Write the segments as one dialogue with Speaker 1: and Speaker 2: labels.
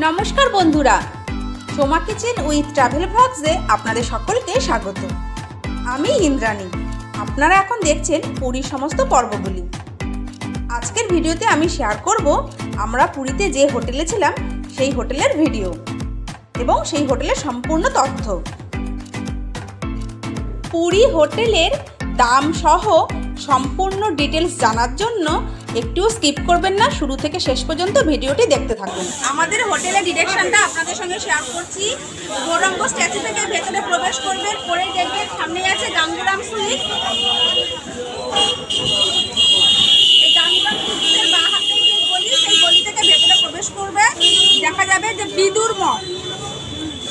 Speaker 1: নমস্কার বন্ধুরা, Soma kitchen with travel ব্লগসে আপনাদের সকলকে স্বাগত। আমি ইন্দ্রাণী। আপনারা এখন দেখছেন পুরীর সমস্ত পর্বগুলি। আজকের ভিডিওতে আমি শেয়ার করব আমরা পুরীতে যে হোটেলে ছিলাম সেই হোটেলের ভিডিও এবং সেই হোটেলের সম্পূর্ণ তথ্য। পুরী হোটেলের দাম সহ সম্পূর্ণ ডিটেলস জানার জন্য একটু স্কিপ করবেন না, শুরু থেকে শেষ পর্যন্ত ভিডিওটি দেখতে থাকুন। আমাদের হোটেলের ডিরেকশনটা আপনাদের সঙ্গে শেয়ার করছি। গৌরাঙ্গ স্ট্যাচু থেকে ভেতরে প্রবেশ করবেন, পরে দেখবেন সামনে আছে গাঙ্গুরাম সুইট। এই গাঙ্গুরাম সুইটের বাঁ হাতে যে গলি, সেই গলি থেকে ভেতরে প্রবেশ করবে, দেখা যাবে যে বিদুর মঠ,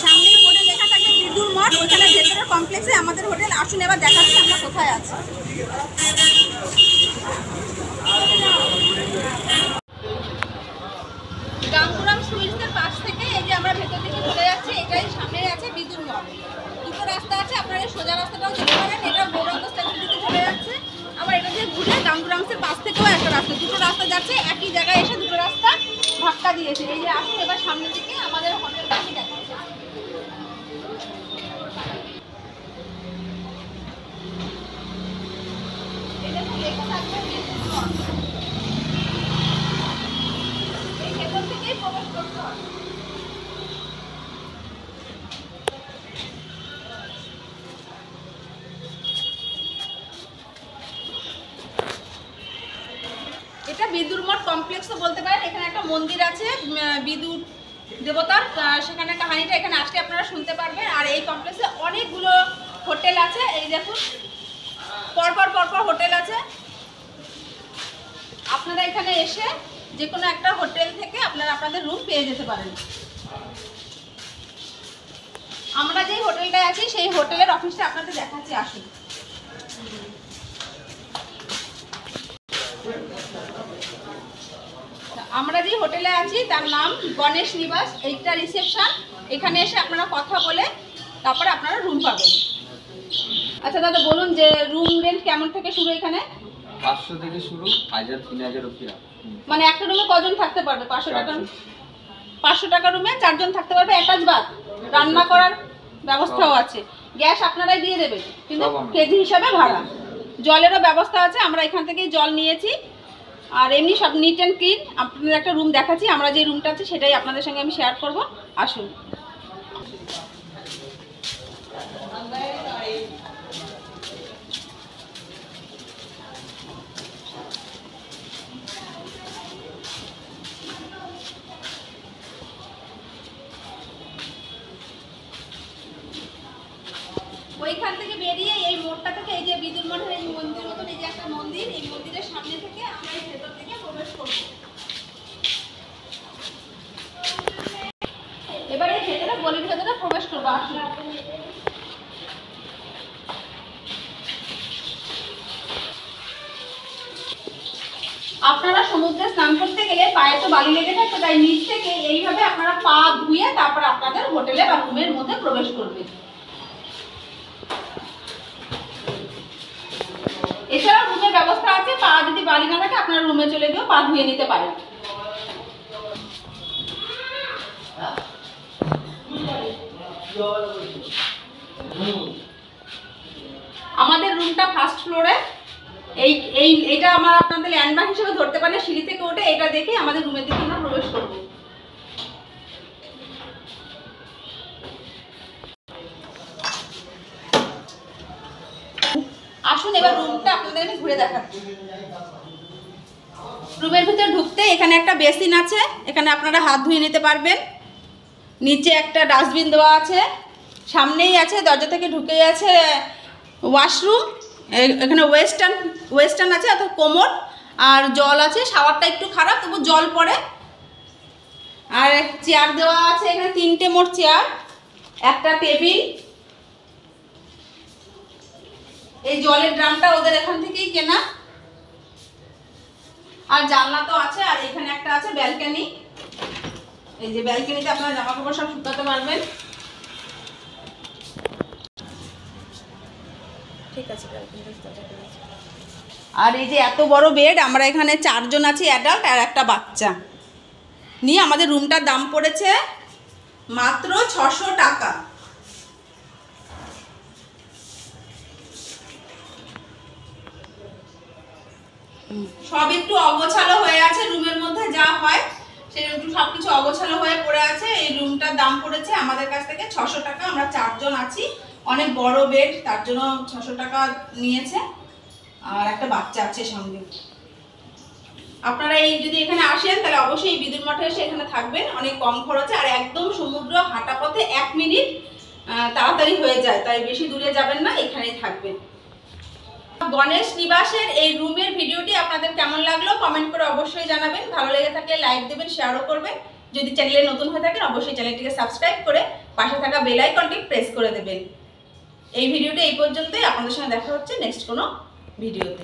Speaker 1: সামনেই বোর্ডে লেখা থাকবে বিদুর মঠ। ওইখানে ভেতরের কমপ্লেক্সে আমাদের হোটেল। আসুন এবার দেখাচ্ছি আমরা কোথায় আছি। গাঙ্গুরাম সুইটসের পাশ থেকে এই যে আমরা ভেতর দিকে চলে যাচ্ছি, এটাই সামনে আছে বিদুর মঠ। দুটো রাস্তা আছে, আপনারা সোজা রাস্তাটাও যেতে পারেন, এটা গৌরাঙ্গ স্ট্যাচুর দিকে চলে যাচ্ছে। আবার এটা দিয়ে ঘুরে গাঙ্গুরামসের পাশ থেকেও একটা রাস্তা, দুটো রাস্তা যাচ্ছে, একই জায়গায় এসে দুটো রাস্তা ধাক্কা দিয়েছে। এই যে আসুন এবার সামনের দিকে আমাদের হোটেলটা আমি দেখাচ্ছি। এটা তো লেখা থাকবে বিদুর মঠ। এই ভেতর থেকেই প্রবেশ করতে হবে। এটা বিদুর মঠ কমপ্লেক্সও বলতে পারেন। এখানে একটা মন্দির আছে বিদুর দেবতার, সেখানে কাহিনীটা এখানে আসলে আপনারা শুনতে পারবেন। আর এই কমপ্লেক্সে অনেকগুলো হোটেল আছে, এই দেখুন পরপর হোটেল আছে। আপনারা এখানে এসে যে কোনো একটা হোটেল থেকে আপনারা আপনাদের রুম পেয়ে যেতে পারেন। আমরা যেই হোটেলটায় আছি সেই হোটেলের অফিসটা আপনাদের দেখাচ্ছি, আসুন। আমরা যে হোটেলে আছি তার নাম গণেশ নিবাস। এইটা রিসেপশন। এখানে এসে আপনারা কথা বলে তারপরে আপনারা রুম পাবেন। আচ্ছা দাদা বলুন যে রুম রেন্ট কেমন থেকে শুরু? এখানে
Speaker 2: 500 থেকে শুরু, 1000 3000 অবধি।
Speaker 1: মানে একটা রুমে কজন থাকতে পারবে? 500 টাকা রুমে 4 জন থাকতে পারবে, অ্যাটাচ বাথ, রান্না করার ব্যবস্থাও আছে। গ্যাস আপনারাই দিয়ে দেবেন, কিন্তু কেজি হিসাবে ভাড়া। জলেরও ব্যবস্থা আছে, আমরা এখান থেকেই জল নিয়েছি। আর এমনি সব নিট অ্যান্ড ক্লিন। আপনাদের একটা রুম দেখাচ্ছি, আমরা যে রুমটা আছে সেটাই আপনাদের সঙ্গে আমি শেয়ার করব, আসুন। ওইখান থেকে বেরিয়ে এই মোড়টা থেকে এই যে বিদুর মঠের এই মন্দির মতন, এই যে একটা মন্দির, এই মন্দিরের সামনে থেকে আমরা এই ভেতর থেকে প্রবেশ করব। এবারে এই ভেতরে গলির ভেতরে প্রবেশ করবো, আসুন। আপনারা সমুদ্রে স্নান করতে গেলে পায়ে তো বালি লেগে থাকবে, তাই নিচ থেকে এইভাবে আপনারা পা ধুয়ে তারপর আপনাদের হোটেলে বা রুমের মধ্যে প্রবেশ করবে। এছাড়া রুমের ব্যবস্থা আছে, পা যদি বালি না থাকে আপনারা রুমে চলে গিয়েও পা ধুয়ে নিতে পারেন। আমাদের রুমটা ফার্স্ট ফ্লোরে। এইটা আমরা আপনাদের ল্যান্ডমার্ক হিসেবে ধরতে পারেন। সিঁড়ি থেকে উঠে এটা দেখে আমাদের রুমের দিকে আমরা প্রবেশ করব। আসুন এবার রুমটা আপনাদের আমি ঘুরে দেখাচ্ছি। রুমের ভিতরে ঢুকতে এখানে একটা বেসিন আছে, এখানে আপনারা হাত ধুয়ে নিতে পারবেন। নিচে একটা ডাস্টবিন দেওয়া আছে, সামনেই আছে দরজা থেকে ঢুকেই আছে ওয়াশরুম। এখানে ওয়েস্টার্ন আছে, অর্থাৎ কোমোড, আর জল আছে। শাওয়ারটা একটু খারাপ, তবু জল পড়ে। আর চেয়ার দেওয়া আছে এখানে, 3টে মোট চেয়ার, একটা টেবিল। এই জলের ড্রামটা ওদের এখান থেকেই কেনা। আর জানলা তো আছে, আর এখানে একটা আছে ব্যালকনি। এই যে ব্যালকনিতে আপনারা জামা কাপড় সব শুকাতে পারবেন। ঠিক আছে, আর এই যে এত বড় বেড, আমরা এখানে 4 জন আছি অ্যাডাল্ট আর একটা বাচ্চা। নিয়ে আমাদের রুমটার দাম পড়েছে মাত্র 600 টাকা। সব একটু অগোছালো হয়ে আছে, রুমের মধ্যে যা হয় সেরকম একটু সবকিছু অগোছালো হয়ে পড়ে আছে। এই রুমটার দাম পড়েছে আমাদের কাছ থেকে 600 টাকা। আমরা 4 জন আছি, অনেক বড় বেড, তার জন্য 600 টাকা নিয়েছে। আর একটা বাচ্চা আছে সঙ্গে। আপনারা এই যদি এখানে আসেন তাহলে অবশ্যই বিদ্যুৎ মঠে এসে এখানে থাকবেন, অনেক কম খরচে আর একদম সমুদ্র হাঁটা পথে 1 মিনিট তাড়াতাড়ি হয়ে যায়, তাই বেশি দূরে যাবেন না, এখানেই থাকবেন। গণেশ নিবাসের এই রুমের ভিডিওটি আপনাদের কেমন লাগলো কমেন্ট করে অবশ্যই জানাবেন। ভালো লেগে থাকলে লাইক দেবেন, শেয়ারও করবেন। যদি চ্যানেলে নতুন হয়ে থাকেন অবশ্যই চ্যানেলটিকে সাবস্ক্রাইব করে পাশে থাকা বেল আইকনটি প্রেস করে দেবেন। এই ভিডিওটি এই পর্যন্তই, আপনাদের সঙ্গে দেখা হচ্ছে নেক্সট কোনো ভিডিওতে।